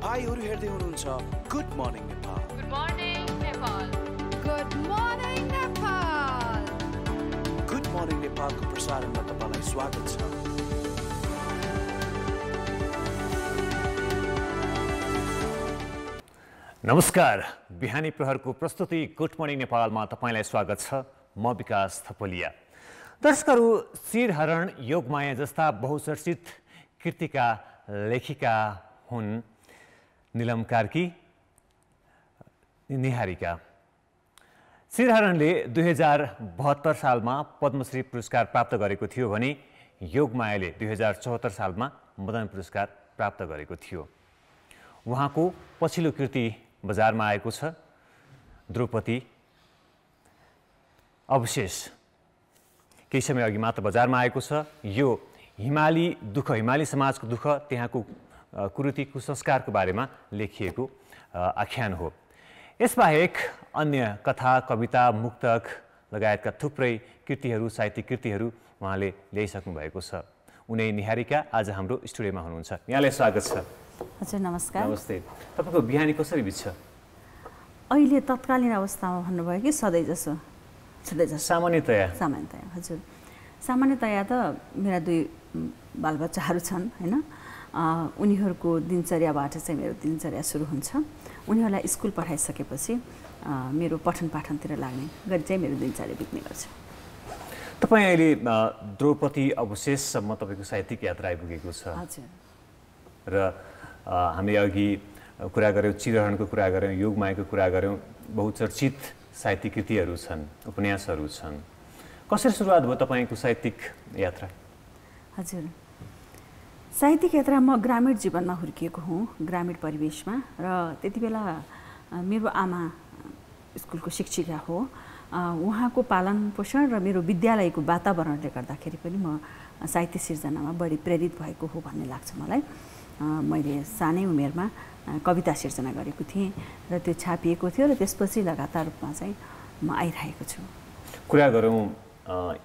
तपाईहरु हेर्दै हुनुहुन्छ good morning Nepal. Good morning Nepal. Good morning Nepal. Good morning नेपालको प्रसारणमा तपाईलाई स्वागत छ। नमस्कार, बिहानी प्रहरको प्रस्तुति गुड मर्निङ नेपालमा तपाईलाई स्वागत छ। म विकास थपलिया। दर्शकहरू, शिरहरण, योगमाया जस्ता बहुचर्चित कृतिका लेखिका हुन् नीलम कार्की, निहारिका। शिरहरणले 2072 सालमा पद्मश्री पुरस्कार प्राप्त गरेको थियो भने योगमायाले 2074 सालमा मदन पुरस्कार प्राप्त गरेको थियो। उहाँको पछिल्लो कृति बजारमा आएको छ, द्रौपदी अवशेष। केही समय अघि मात्र बजारमा आएको छ। यो हिमाली समाजको दुःख, त्यहाँको कुरीति कुसंस्कारको बारेमा लेखिएको आख्यान हो। यसबाहेक अन्य कथा, कविता, मुक्तक लगायतका थुप्रै कृतिहरू, साहित्यिक कृतिहरू उहाँले ल्याइसक्नु भएको छ। उनी निहारिका आज हाम्रो स्टुडियोमा हुनुहुन्छ। यहाँलाई स्वागत छ। हजुर नमस्कार। नमस्ते। तपाईँको बिहानी कसरी बित्छ? अहिले तत्कालीन अवस्थामा भन्नुभयो कि सधैँ जसो? सामान्यतया हजुर। सामान्यतया त मेरा दुई बालबच्चाहरू छन् होइन। उनीहरूको दिनचर्याबाट चाहिँ मेरो दिनचर्या सुरु हुन्छ। उनीहरूलाई स्कुल पठाइसकेपछि मेरो पठन पाठनतिर लाग्ने गरी चाहिँ मेरो दिनचर्या बित्ने गर्छ। तपाईँ अहिले द्रौपदी अवशेषसम्म तपाईँको साहित्यिक यात्रा आइपुगेको छ। हजुर। र हामीले अघि कुरा गऱ्यौँ, चिरहरणको कुरा गऱ्यौँ, योगमायाको कुरा गऱ्यौँ, बहुचर्चित साहित्यिक कृतिहरू छन्, उपन्यासहरू छन्। कसरी सुरुवात भयो तपाईँको साहित्यिक यात्रा? हजुर, साहित्यिक यात्रा म ग्रामीण जीवनमा हुर्किएको हुँ, ग्रामीण परिवेशमा। र त्यति बेला मेरो आमा स्कुलको शिक्षिका हो। उहाँको पालन पोषण र मेरो विद्यालयको वातावरणले गर्दाखेरि पनि म साहित्य सिर्जनामा बढी प्रेरित भएको हो भन्ने लाग्छ मलाई। मैले सानै उमेरमा कविता सिर्जना गरेको थिएँ र त्यो छापिएको थियो र त्यसपछि लगातार रूपमा चाहिँ म आइरहेको छु। कुरा गरौँ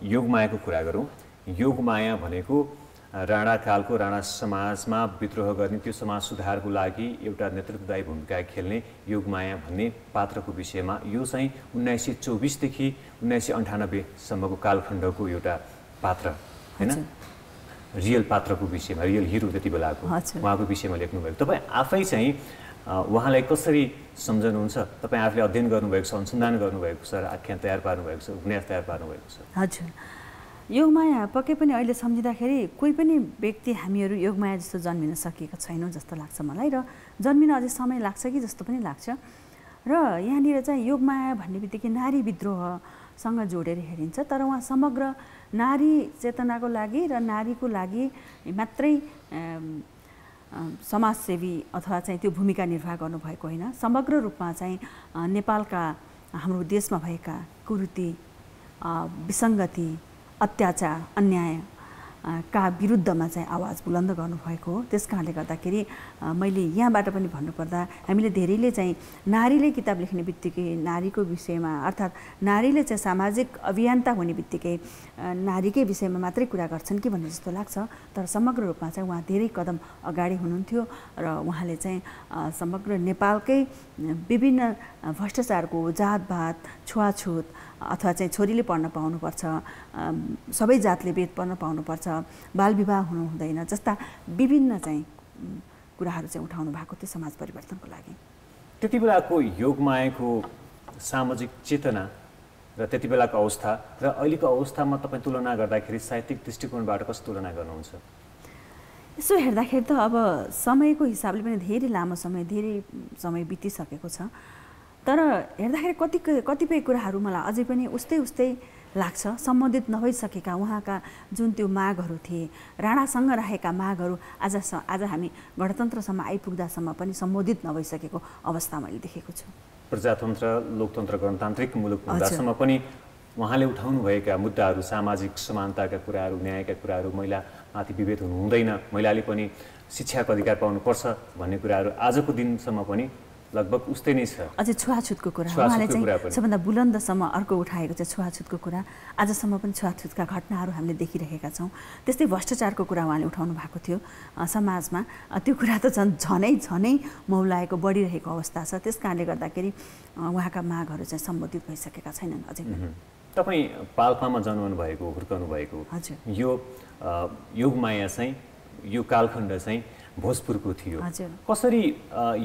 योगमायाको कुरा गरौँ। योगमाया भनेको राणाकालको राणा समाजमा विद्रोह गर्ने, त्यो समाज सुधारको लागि एउटा नेतृत्वदायी भूमिका खेल्ने योगमाया भन्ने पात्रको विषयमा, यो चाहिँ 1924 देखि 1998 सम्मको कालखण्डको एउटा पात्र होइन, रियल पात्रको विषयमा, रियल हिरो त्यति बेलाको उहाँको विषयमा लेख्नुभएको। तपाईँ आफै चाहिँ उहाँलाई कसरी सम्झनुहुन्छ? तपाईँ आफूले अध्ययन गर्नुभएको छ, अनुसन्धान गर्नुभएको छ, आख्यान तयार पार्नुभएको छ, उपन्यास तयार पार्नुभएको छ। हजुर, योगमाया पक्कै पनि अहिले सम्झिँदाखेरि कोही पनि व्यक्ति हामीहरू योगमाया जस्तो जन्मिन सकेको छैनौँ जस्तो लाग्छ मलाई, र जन्मिन अझै समय लाग्छ कि जस्तो पनि लाग्छ। र यहाँनिर चाहिँ योगमाया भन्ने बित्तिकै नारी विद्रोहसँग जोडेर हेरिन्छ, तर उहाँ समग्र नारी चेतनाको लागि र नारीको लागि मात्रै समाजसेवी अथवा चाहिँ त्यो भूमिका निर्वाह गर्नुभएको होइन। समग्र रूपमा चाहिँ नेपालका, हाम्रो देशमा भएका कुरीति, विसङ्गति, अत्याचार, अन्याय का विरुद्धमा चाहिँ आवाज बुलन्द गर्नुभएको हो। त्यस कारणले गर्दाखेरि मैले यहाँबाट पनि भन्नुपर्दा हामीले धेरैले चाहिँ नारीले किताब लेख्ने बित्तिकै नारीको विषयमा, अर्थात् नारीले चाहिँ सामाजिक अभियन्ता हुने बित्तिकै नारीकै विषयमा मात्रै कुरा गर्छन् कि भन्ने जस्तो लाग्छ। तर समग्र रूपमा चाहिँ उहाँ धेरै कदम अगाडि हुनुहुन्थ्यो र उहाँले चाहिँ समग्र नेपालकै विभिन्न भ्रष्टाचारको, जातभात, छुवाछुत अथवा चाहिँ छोरीले पढ्न पाउनुपर्छ, सबै जातले वेद पढ्न पाउनुपर्छ, बालविवाह हुनु हुँदैन जस्ता विभिन्न चाहिँ कुराहरू चाहिँ उठाउनु भएको थियो समाज परिवर्तनको लागि। त्यति बेलाको योगमायाको सामाजिक चेतना र त्यति बेलाको अवस्था र अहिलेको अवस्थामा तपाईँ तुलना गर्दाखेरि साहित्यिक दृष्टिकोणबाट कस्तो तुलना गर्नुहुन्छ? यसो हेर्दाखेरि त अब समयको हिसाबले पनि धेरै लामो समय बितिसकेको छ, तर हेर्दाखेरि कतिपय कुराहरू मलाई अझै पनि उस्तै लाग्छ। सम्बोधित नभइसकेका उहाँका जुन त्यो मागहरू थिए, राणासँग राखेका मागहरू आज हामी गणतन्त्रसम्म आइपुग्दासम्म पनि सम्बोधित नभइसकेको अवस्था मैले देखेको छु। प्रजातन्त्र, लोकतन्त्र, गणतान्त्रिक मुलुक हुँदासम्म पनि उहाँले उठाउनुभएका मुद्दाहरू, सामाजिक समानताका कुराहरू, न्यायका कुराहरू, महिलामाथि विभेद हुनु हुँदैन, महिलाले पनि शिक्षाको अधिकार पाउनुपर्छ भन्ने कुराहरू आजको दिनसम्म पनि लगभग उस्तै नै छ। अझै छुवाछुतको कुरा उहाँले चाहिँ सबभन्दा बुलन्दसम्म अर्को उठाएको चाहिँ छुवाछुतको कुरा। आजसम्म पनि छुवाछुतका घटनाहरू हामीले देखिरहेका छौँ। त्यस्तै भ्रष्टाचारको कुरा उहाँले उठाउनु भएको थियो समाजमा। त्यो कुरा त झनै मौलाएको बढिरहेको अवस्था छ। त्यस कारणले गर्दाखेरि उहाँका मागहरू चाहिँ सम्बोधित भइसकेका छैनन् अझै। तपाईँ पाल्पामा जन्मनु भएको, हुर्कनु भएको, हजुर, यो योगमाया चाहिँ यो कालखण्ड चाहिँ भोजपुरको थियो। कसरी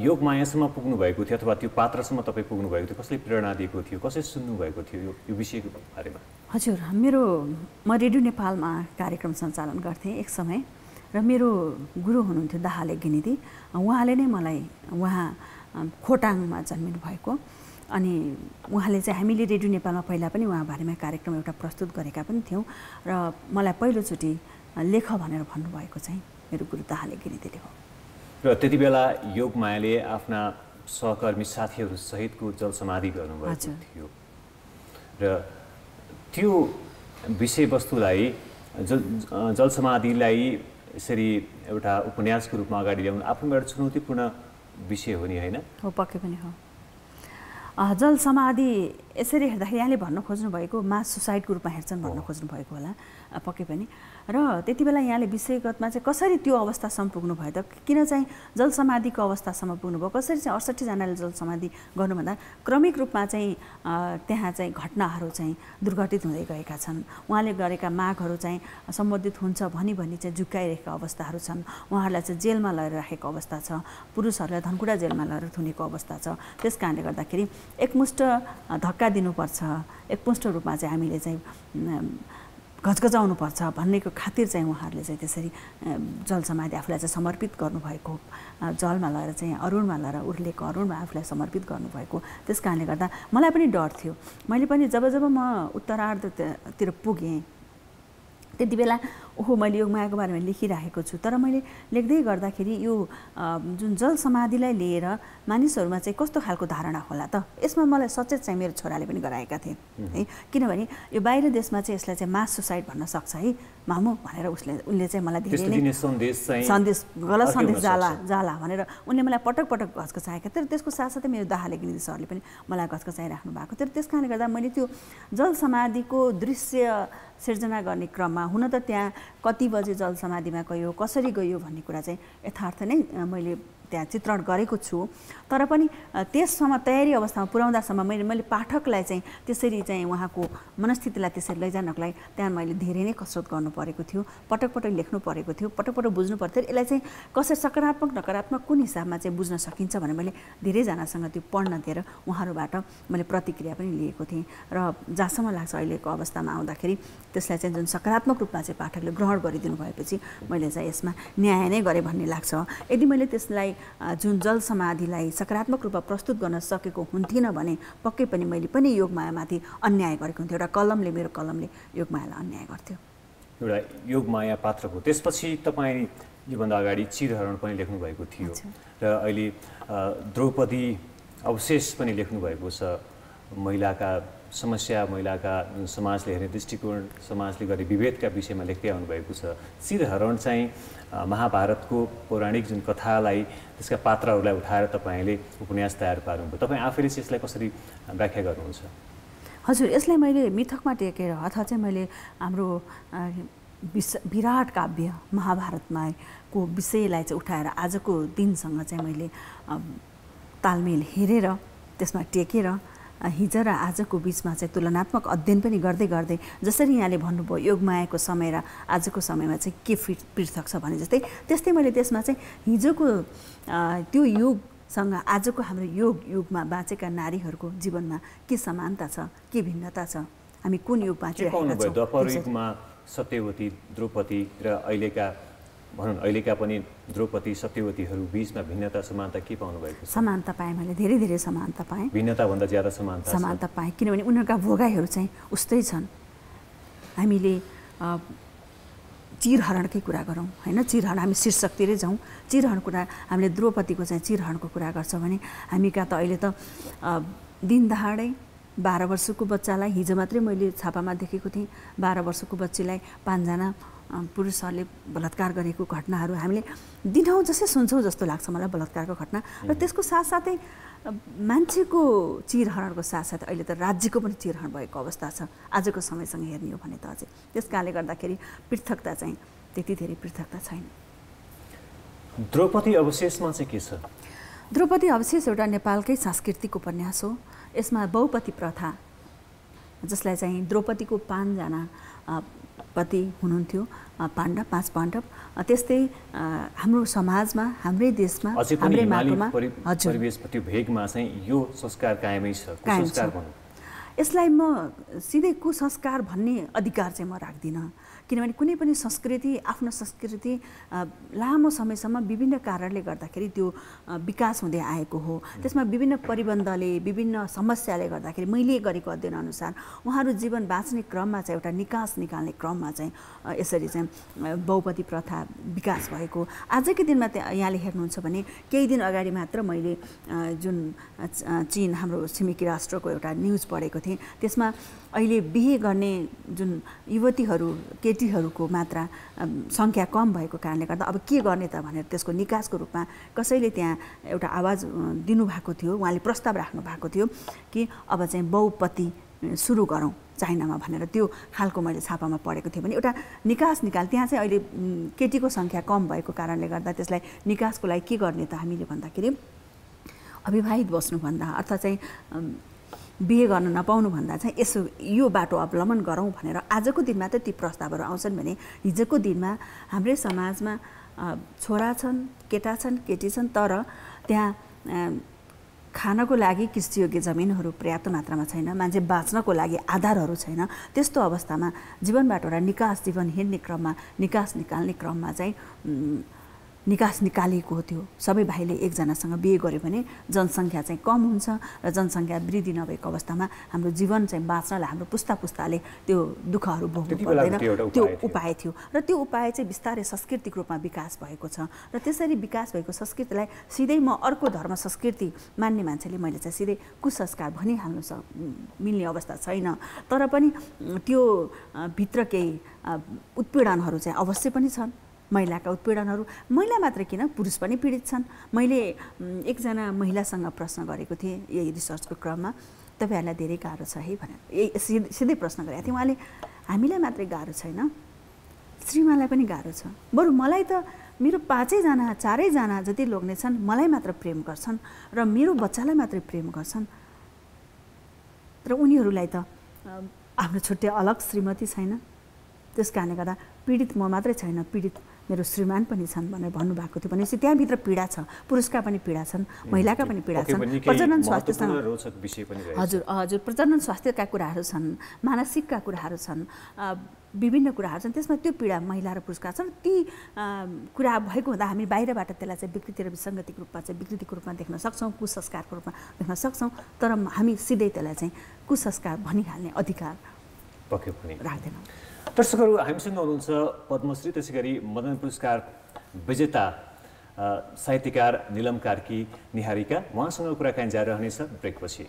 योगमायासम्म पुग्नु भएको थियो अथवा त्यो पात्रसम्म तपाईँ पुग्नु भएको थियो? कसले प्रेरणा दिएको थियो? कसरी सुन्नु भएको थियो यो विषयको बारेमा? हजुर, म रेडियो नेपालमा कार्यक्रम सञ्चालन गर्थेँ एक समय, र मेरो गुरु हुनुहुन्थ्यो दाहाले गिनिदी। उहाँले नै मलाई, उहाँ खोटाङमा जन्मिनु भएको, अनि उहाँले चाहिँ हामीले रेडियो नेपालमा पहिला पनि उहाँ बारेमा कार्यक्रम एउटा प्रस्तुत गरेका पनि थियौँ, र मलाई पहिलोचोटि लेख भनेर भन्नुभएको चाहिँ मेरो गुरु दाहाले गिरिदेले हो। र त्यति बेला योगमायाले आफ्ना सहकर्मी साथीहरू सहितको जल समाधि गर्नुभएको थियो, र त्यो विषयवस्तुलाई जल समाधिलाई यसरी एउटा उपन्यासको रूपमा अगाडि ल्याउनु आफ्नो एउटा चुनौतीपूर्ण विषय हो नि, होइन? हो, पक्कै पनि हो। जल समाधि यसरी हेर्दाखेरि यहाँले भन्न खोज्नु भएको मास सुसाइडको रूपमा हेर्छन् भन्न खोज्नु भएको होला, पक्कै पनि। र त्यति बेला यहाँले विषयगतमा चाहिँ कसरी त्यो अवस्थासम्म पुग्नु भयो त? किन चाहिँ जल समाधिको अवस्थासम्म पुग्नुभयो? कसरी चाहिँ 68 जनाले जल समाधि गर्नुभन्दा क्रमिक रूपमा चाहिँ त्यहाँ चाहिँ घटनाहरू चाहिँ दुर्घटित हुँदै गएका छन्। उहाँले गरेका मागहरू चाहिँ सम्बोधित हुन्छ भनी चाहिँ झुक्काइरहेका अवस्थाहरू छन्। उहाँहरूलाई चाहिँ जेलमा लगेर राखेको अवस्था छ, पुरुषहरूलाई धनकुटा जेलमा लगेर थुनेको अवस्था छ। त्यस कारणले गर्दाखेरि एकमुष्ट धक्का दिनुपर्छ, एकमुष्ट रूपमा चाहिँ हामीले चाहिँ घचघचाउनुपर्छ भन्नेको खातिर चाहिँ उहाँहरूले चाहिँ त्यसरी जल समाधि आफूलाई चाहिँ समर्पित गर्नुभएको, जलमा लगेर चाहिँ अरुणमा लगेर उर्लेको अरुणमा आफूलाई समर्पित गर्नुभएको। त्यस कारणले गर्दा मलाई पनि डर थियो। मैले पनि जब म उत्तरार्धतिर पुगेँ त्यति बेला मैले योगमायाको बारेमा लेखिरहेको छु, तर मैले लेख्दै गर्दाखेरि यो जुन जल समाधिलाई लिएर मानिसहरूमा चाहिँ कस्तो खालको धारणा होला त, यसमा मलाई सचेत चाहिँ मेरो छोराले पनि गराएका थिए है। किनभने यो बाहिर देशमा चाहिँ यसलाई चाहिँ मास सुसाइड भन्न सक्छ है मामु भनेर उनले चाहिँ मलाई धेरै नै सन्देश, गलत सन्देश जाला भनेर उनले मलाई पटक पटक घचघचाएका। तर त्यसको साथसाथै मेरो दाहाले गिरिदी सरले पनि मलाई घचघचाइराख्नु भएको थियो। त्यस कारणले गर्दा मैले त्यो जल समाधिको दृश्य सिर्जना गर्ने क्रममा हुन त त्यहाँ कति बजे जल समाधिमा गयो, कसरी गयो भन्ने कुरा चाहिँ यथार्थ नै मैले त्यहाँ चित्रण गरेको छु। तर पनि त्यससम्म तयारी अवस्थामा पुर्याउँदासम्म मैले पाठकलाई चाहिँ त्यसरी चाहिँ उहाँको मनस्थितिलाई त्यसरी लैजानको लागि त्यहाँ मैले धेरै नै कसरत गर्नु परेको थियो, पटक पटक लेख्नु परेको थियो, पटक पटक बुझ्नु पर्थ्यो। यसलाई चाहिँ कसरी सकारात्मक नकारात्मक कुन हिसाबमा चाहिँ बुझ्न सकिन्छ भनेर मैले धेरैजनासँग त्यो पढ्न दिएर उहाँहरूबाट मैले प्रतिक्रिया पनि लिएको थिएँ। र जहाँसम्म लाग्छ अहिलेको अवस्थामा आउँदाखेरि त्यसलाई चाहिँ जुन सकारात्मक रूपमा चाहिँ पाठकले ग्रहण गरिदिनु भएपछि मैले चाहिँ यसमा न्याय नै गरेँ भन्ने लाग्छ। यदि मैले त्यसलाई जुन जल समाधिलाई सकारात्मक रूपमा प्रस्तुत गर्न सकेको हुन्थिनँ भने पक्कै पनि मैले पनि योगमायामाथि अन्याय गरेको हुन्थ्यो। एउटा कलमले, मेरो कलमले योगमायालाई अन्याय गर्थ्यो। एउटा योगमाया पात्रको त्यसपछि तपाईँ योभन्दा अगाडि चिरहरण पनि लेख्नु भएको थियो, र अहिले द्रौपदी अवशेष पनि लेख्नु भएको छ। महिलाका समस्या, महिलाका जुन समाजले हेर्ने दृष्टिकोण, समाजले गर्ने विभेदका विषयमा लेख्दै आउनुभएको छ। चिरहरण चाहिँ महाभारतको पौराणिक जुन कथालाई, त्यसका पात्रहरूलाई उठाएर तपाईँले उपन्यास तयार पार्नुभयो। तपाईँ आफैले चाहिँ यसलाई कसरी व्याख्या गर्नुहुन्छ? हजुर, यसलाई मैले मिथकमा टेकेर अथवा चाहिँ मैले हाम्रो विराट काव्य महाभारतमा को विषयलाई चाहिँ उठाएर आजको दिनसँग चाहिँ मैले तालमेल हेरेर त्यसमा टेकेर हिजो र आजको बिचमा चाहिँ तुलनात्मक अध्ययन पनि गर्दै गर्दै जसरी यहाँले भन्नुभयो योगमायाको समय र आजको समयमा चाहिँ के पृथक छ भने जस्तै त्यस्तै मैले त्यसमा चाहिँ हिजोको त्यो युगसँग आजको हाम्रो युगमा बाँचेका नारीहरूको जीवनमा के समानता छ, के भिन्नता छ, हामी कुन युग बाँचिरहेका छौँ। द्वापर युगमा सत्यवती, द्रौपदी र अहिलेका पनि द्रौपदी सत्यवतीहरू बिचमा भिन्नता समानता के पाउनु भएको छ? समानता पाएँ मैले, धेरै समानता पाएँ। भिन्नताभन्दा ज्यादा समानता पाएँ, किनभने उनीहरूका भोगाइहरू चाहिँ उस्तै छन्। हामीले चिरहरणकै कुरा गरौँ होइन, चिरहरण हामी शीर्षकतिरै जाउँ। चिरहरण कुरा हामीले द्रौपदीको चाहिँ चिरहरणको कुरा गर्छौँ भने हामी कहाँ त अहिले त दिन दहाडै 12 वर्षको बच्चालाई, हिजो मात्रै मैले छापामा देखेको थिएँ 12 वर्षको बच्चीलाई 5 जना पुरुषहरूले बलात्कार गरेको घटनाहरू हामीले दिनहुँ जसै सुन्छौँ जस्तो लाग्छ मलाई बलात्कारको घटना। र त्यसको साथसाथै मान्छेको चिरहरणको साथसाथै अहिले त राज्यको पनि चिरहरण भएको अवस्था छ आजको समयसँग हेर्ने हो भने त अझै। त्यस कारणले गर्दाखेरि पृथकता चाहिँ त्यति धेरै पृथकता छैन। द्रौपदी अवशेषमा चाहिँ के छ? द्रौपदी अवशेष एउटा नेपालकै सांस्कृतिक उपन्यास हो। यसमा बहुपति प्रथा, जसलाई चाहिँ द्रौपदीको 5 जना पति हुनुहुन्थ्यो, पाँच पाण्डव, त्यस्तै हाम्रो समाजमा, हाम्रै देशमा, हाम्रै माटोमा परिवेशप्रति भेगमा चाहिँ यो संस्कार कायमै छ। कुसंस्कार भनौँ, यसलाई म सिधै कुसंस्कार भन्ने अधिकार चाहिँ म राख्दिनँ, किनभने कुनै पनि संस्कृति, आफ्नो संस्कृति लामो समयसम्म विभिन्न कारणले गर्दाखेरि त्यो विकास हुँदै आएको हो। त्यसमा विभिन्न परिबन्धले, विभिन्न समस्याले गर्दाखेरि मैले गरेको अध्ययन अनुसार उहाँहरू जीवन बाँच्ने क्रममा चाहिँ एउटा निकास निकाल्ने क्रममा चाहिँ यसरी चाहिँ बहुपति प्रथा विकास भएको। आजकै दिनमा यहाँले हेर्नुहुन्छ भने केही दिन अगाडि मात्र मैले जुन चीन हाम्रो छिमेकी राष्ट्रको एउटा न्युज पढेको थिएँ, त्यसमा अहिले बिहे गर्ने जुन युवतीहरू, केटीहरूको मात्रा सङ्ख्या कम भएको कारणले गर्दा अब के गर्ने त भनेर त्यसको निकासको रूपमा कसैले त्यहाँ एउटा आवाज दिनुभएको थियो, उहाँले प्रस्ताव राख्नु भएको थियो कि अब चाहिँ बहुपति सुरु गरौँ चाइनामा भनेर। त्यो खालको मैले छापामा पढेको थिएँ भने एउटा निकास त्यहाँ चाहिँ अहिले केटीको सङ्ख्या कम भएको कारणले गर्दा त्यसलाई निकासको लागि के गर्ने त हामीले भन्दाखेरि अविवाहित बस्नुभन्दा अर्थात् चाहिँ बिहे गर्न नपाउनुभन्दा चाहिँ यसो यो बाटो अवलम्बन गरौँ भनेर आजको दिनमा त ती प्रस्तावहरू आउँछन् भने हिजोको दिनमा हाम्रै समाजमा छोरा छन्, केटा छन्, केटी छन्, तर त्यहाँ खानको लागि कृषियोग्य जमिनहरू पर्याप्त मात्रामा छैन, मान्छे बाँच्नको लागि आधारहरू छैन। त्यस्तो अवस्थामा जीवनबाट एउटा जीवन हिँड्ने क्रममा, निकास निकाल्ने क्रममा चाहिँ निकास निकालिएको थियो। सबै भाइले एकजनासँग बिहे गर्यो भने जनसङ्ख्या चाहिँ कम हुन्छ र जनसङ्ख्या वृद्धि नभएको अवस्थामा हाम्रो जीवन चाहिँ बाँच्नलाई हाम्रो पुस्ताले त्यो दुःखहरू भोग्नु पर्दैन, त्यो उपाय थियो। र त्यो उपाय चाहिँ बिस्तारै सांस्कृतिक रूपमा विकास भएको छ। र त्यसरी विकास भएको संस्कृतिलाई सिधै म अर्को धर्म संस्कृति मान्ने मान्छेले मैले चाहिँ सिधै कुसंस्कार भनिहाल्नु मिल्ने अवस्था छैन। तर पनि त्यो भित्र केही उत्पीडनहरू चाहिँ अवश्य पनि छन्। महिलाका उत्पीडनहरू, महिला मात्र किन, पुरुष पनि पीडित छन्। मैले एकजना महिलासँग प्रश्न गरेको थिएँ यही रिसर्चको क्रममा, तपाईँहरूलाई धेरै गाह्रो छ है भनेर यही सिधै प्रश्न गरेको थिएँ। उहाँले हामीलाई मात्रै गाह्रो छैन, श्रीमानलाई पनि गाह्रो छ, बरु मलाई त मेरो 5जना 4जना जति लोग्ने छन् मलाई मात्र प्रेम गर्छन् र मेरो बच्चालाई मात्रै प्रेम गर्छन्, तर उनीहरूलाई त आफ्नो छुट्टै अलग श्रीमती छैन। त्यस कारणले गर्दा पीडित म मात्रै छैन, पीडित मेरो श्रीमान पनि छन् भनेर भन्नुभएको थियो। भनेपछि त्यहाँभित्र पीडा छ, पुरुषका पनि पीडा छन्, महिलाका पनि पीडा छन्। प्रजनन स्वास्थ्यसँग हजुर प्रजनन स्वास्थ्यका कुराहरू छन्, मानसिकका कुराहरू छन्, विभिन्न कुराहरू छन्। त्यसमा त्यो पीडा महिला र पुरुषका छन्। ती कुरा भएको हुँदा हामी बाहिरबाट त्यसलाई चाहिँ विकृति र विसङ्गतिको रूपमा चाहिँ विकृतिको रूपमा देख्न सक्छौँ, कुसंस्कारको रूपमा देख्न सक्छौँ, तर हामी सिधै त्यसलाई चाहिँ कुसंस्कार भनिहाल्ने अधिकार पक्कै पनि राख्दैनौँ। दर्शकहरू, हामीसँग हुनुहुन्छ पद्मश्री त्यसै गरी मदन पुरस्कार विजेता साहित्यकार निलम कार्की निहारीका। उहाँसँग कुराकानी जारी रहनेछ ब्रेकपछि।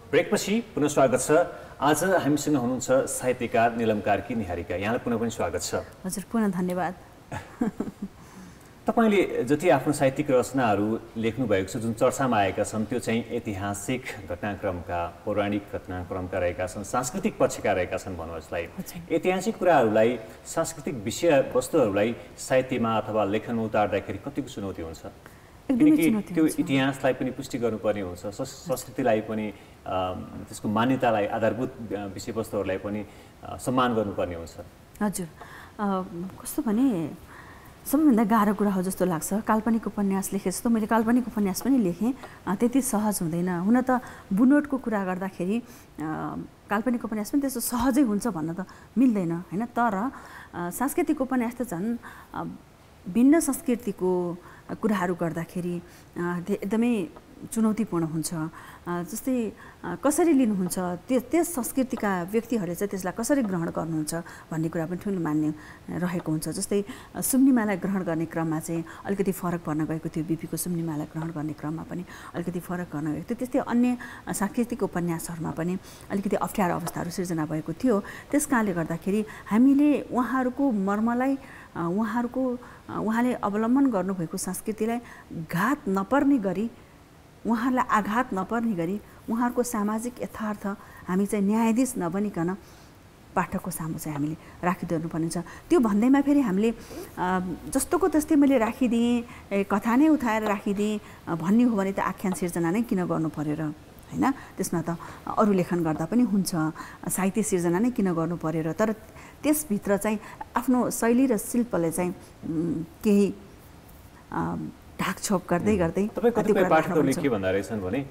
ब्रेकपछि पुनः स्वागत छ। आज हामीसँग हुनुहुन्छ साहित्यकार निलम कार्की निहारीका। यहाँलाई पुनः पनि स्वागत छ। हजुर, पुनः धन्यवाद। तपाईले जति आफ्नो साहित्यिक रचनाहरू लेख्नु भएको छ, जुन चर्चामा आएका छन्, त्यो चाहिँ ऐतिहासिक घटनाक्रमका, पौराणिक घटनाक्रमका रहेका छन्, सांस्कृतिक पक्षका रहेका छन् भनौँ। यसलाई ऐतिहासिक कुराहरूलाई, सांस्कृतिक विषयवस्तुहरूलाई साहित्यमा अथवा लेखनमा उतार्दाखेरि कतिको चुनौती हुन्छ? किनकि त्यो इतिहासलाई पनि पुष्टि गर्नुपर्ने हुन्छ, संस्कृतिलाई पनि, त्यसको मान्यतालाई, आधारभूत विषयवस्तुहरूलाई पनि सम्मान गर्नुपर्ने हुन्छ। हजुर, कस्तो भने सबैभन्दा गाह्रो कुरा हो जस्तो लाग्छ। काल्पनिक उपन्यास लेखे जस्तो मैले काल्पनिक उपन्यास पनि लेखेँ, त्यति सहज हुँदैन। हुन त बुनोटको कुरा गर्दाखेरि काल्पनिक उपन्यास पनि त्यस्तो सहजै हुन्छ भन्न त मिल्दैन होइन। तर सांस्कृतिक उपन्यास त झन् भिन्न संस्कृतिको कुराहरू गर्दाखेरि एकदमै चुनौतीपूर्ण हुन्छ। जस्तै कसरी लिनुहुन्छ त्यस संस्कृतिका व्यक्तिहरूले चाहिँ त्यसलाई कसरी ग्रहण गर्नुहुन्छ भन्ने कुरा पनि ठुलो मान्य रहेको हुन्छ। जस्तै सुम्निमालाई ग्रहण गर्ने क्रममा चाहिँ अलिकति फरक पर्न गएको थियो, बिपीको सुम्निमालाई ग्रहण गर्ने क्रममा पनि अलिकति फरक गर्न गएको थियो। त्यस्तै अन्य सांस्कृतिक उपन्यासहरूमा पनि अलिकति अप्ठ्यारो अवस्थाहरू सिर्जना भएको थियो। त्यस कारणले गर्दाखेरि हामीले उहाँहरूको मर्मलाई उहाँले अवलम्बन गर्नुभएको संस्कृतिलाई घात नपर्ने गरी, उहाँहरूलाई आघात नपर्ने गरी उहाँहरूको सामाजिक यथार्थ हामी चाहिँ न्यायाधीश नबनिकन पाठकको सामु चाहिँ हामीले राखिदिनुपर्ने छ। त्यो भन्दैमा फेरि हामीले जस्तोको त्यस्तै मैले राखिदिएँ, कथा नै उठाएर राखिदिएँ भन्ने हो भने त आख्यान सिर्जना नै किन गर्नु पर्यो र, होइन? त्यसमा त अरू लेखन गर्दा पनि हुन्छ, साहित्य सिर्जना नै किन गर्नु पर्यो र। तर त्यसभित्र चाहिँ आफ्नो शैली र शिल्पले चाहिँ केही ढाकछोप गर्दै गर्दै तपाईँ कतिपय पाठकहरूले के भन्दा रहेछन् भने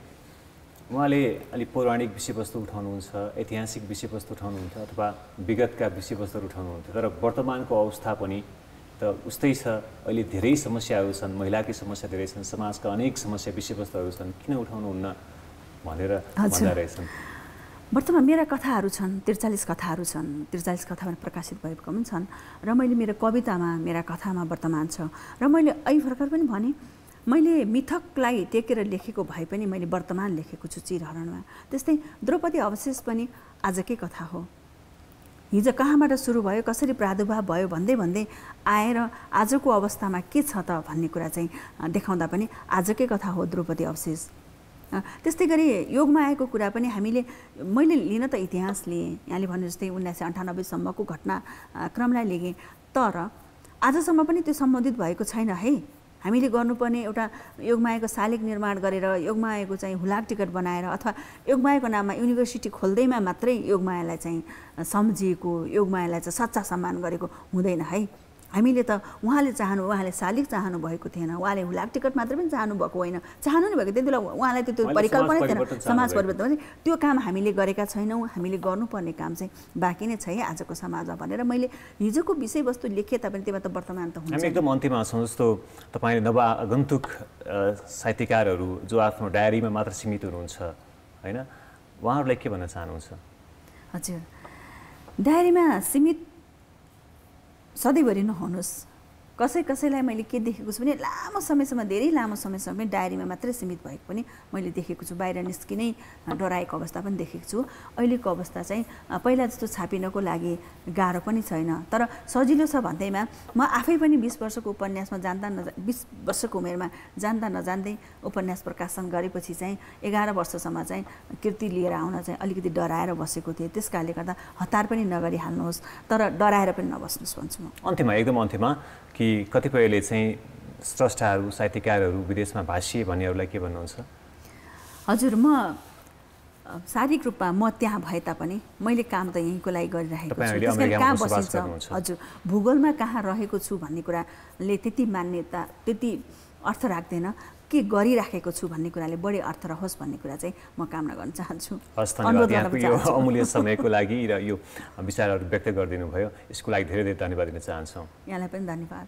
उहाँले अलिक पौराणिक विषयवस्तु उठाउनुहुन्छ, ऐतिहासिक विषयवस्तु उठाउनुहुन्छ अथवा विगतका विषयवस्तुहरू उठाउनुहुन्थ्यो, तर वर्तमानको अवस्था पनि त उस्तै छ। अहिले धेरै समस्याहरू छन्, महिलाकै समस्या धेरै छन्, समाजका अनेक समस्या विषयवस्तुहरू छन्, किन उठाउनुहुन्न भनेर भन्दा रहेछन्। वर्तमान मेरा कथाहरू छन्, 43 कथाहरू छन्, 43 कथामा प्रकाशित भएको पनि छन् र मैले मेरो कवितामा, मेरा कथामा वर्तमान छ। र मैले अहिले भर्खर पनि भने मैले मिथकलाई टेकेर लेखेको भए पनि मैले वर्तमान लेखेको छु चिरहरणमा। त्यस्तै द्रौपदी अवशेष पनि आजकै कथा हो। हिजो कहाँबाट सुरु भयो, कसरी प्रादुर्भाव भयो भन्दै भन्दै आएर आजको अवस्थामा के छ त भन्ने कुरा चाहिँ देखाउँदा पनि आजकै कथा हो द्रौपदी अवशेष। त्यस्तै गरी योगमायाको कुरा पनि मैले लिन त इतिहास लिएँ, यहाँले भने जस्तै 1998 सम्मको घटनाक्रमलाई लिएँ, तर आजसम्म पनि त्यो सम्बन्धित भएको छैन है। हामीले गर्नुपर्ने एउटा योगमायाको शालिग निर्माण गरेर योगमायाको चाहिँ हुलाक टिकट बनाएर अथवा योगमायाको नाममा युनिभर्सिटी खोल्दैमा मात्रै योगमायालाई चाहिँ सम्झिएको, योगमायालाई चाहिँ सच्चा सम्मान गरेको हुँदैन है। हामीले त उहाँले शालिग चाहनु भएको थिएन, उहाँले हुलाक टिकट मात्र पनि चाहनु भएको होइन, चाहनु नै भएको त्यति बेला उहाँलाई त्यो परिकल्पनै थिएन समाज परिवर्तन। त्यो काम हामीले गरेका छैनौँ, हामीले गर्नुपर्ने काम चाहिँ बाँकी नै छ है आजको समाजमा भनेर मैले हिजोको विषयवस्तु लेखेँ तापनि त्यसमा त वर्तमान त हुन्छ। हामी एकदम अन्तिममा छौँ। जस्तो तपाईँले नवआगन्तुक साहित्यकारहरू जो आफ्नो डायरीमा मात्र सीमित हुनुहुन्छ, होइन, उहाँहरूलाई के भन्न चाहनुहुन्छ? हजुर, डायरीमा सीमित सधैँभरि नहुनुहोस्। कसैलाई मैले के देखेको छु भने लामो समयसम्म, धेरै लामो समयसम्म पनि डायरीमा मात्रै सीमित भएको पनि मैले देखेको छु। बाहिर निस्किनै डराएको अवस्था पनि देखेको छु। अहिलेको अवस्था चाहिँ पहिला जस्तो छापिनको लागि गाह्रो पनि छैन, तर सजिलो छ भन्दैमा म आफै पनि 20 वर्षको उपन्यासमा 20 वर्षको उमेरमा जान्दा नजान्दै उपन्यास प्रकाशन गरेपछि चाहिँ 11 वर्षसम्म चाहिँ कृति लिएर आउन चाहिँ अलिकति डराएर बसेको थिएँ। त्यस कारणले गर्दा हतार पनि नगरिहाल्नुहोस्, तर डराएर पनि नबस्नुहोस् भन्छु म। अन्त्यमा, एकदम अन्त्यमा कि कतिपयले चाहिँ स्रष्टाहरू, साहित्यकारहरू विदेशमा भाषिए भन्नेहरूलाई के भन्नुहुन्छ? हजुर, म शारीरिक रूपमा म त्यहाँ भए तापनि मैले काम त यहीँको लागि गरिरहेको छु। त्यसैले कहाँ बसिन्छ, हजुर, भूगोलमा कहाँ रहेको छु भन्ने कुराले त्यति मान्यता, त्यति अर्थ राख्दैन। के गरिराखेको छु भन्ने कुराले बढी अर्थ रहोस् भन्ने कुरा चाहिँ म कामना गर्न चाहन्छु। हस्, धन्यवाद यहाँको यो अमूल्य समयको लागि र यो विचारहरू व्यक्त गरिदिनु भयो, यसको लागि धेरै धेरै धन्यवाद दिन चाहन्छौँ। यहाँलाई पनि धन्यवाद।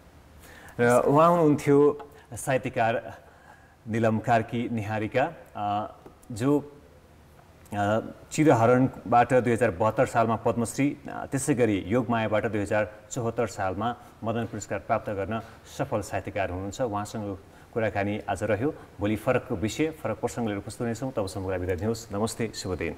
र उहाँ हुनुहुन्थ्यो साहित्यकार निलम कार्की निहारिका, जो चिरहरणबाट 2072 सालमा पद्मश्री, त्यसै गरी योगमायाबाट 2074 सालमा मदन पुरस्कार प्राप्त गर्न सफल साहित्यकार हुनुहुन्छ। उहाँसँग कुराकानी आज रह्यो। भोलि फरक विषय, फरक प्रसङ्ग लिएर उपस्थित हुनेछौँ। तबसम्मको लागि बिदा दिनुहोस्। नमस्ते, शुभ दिन।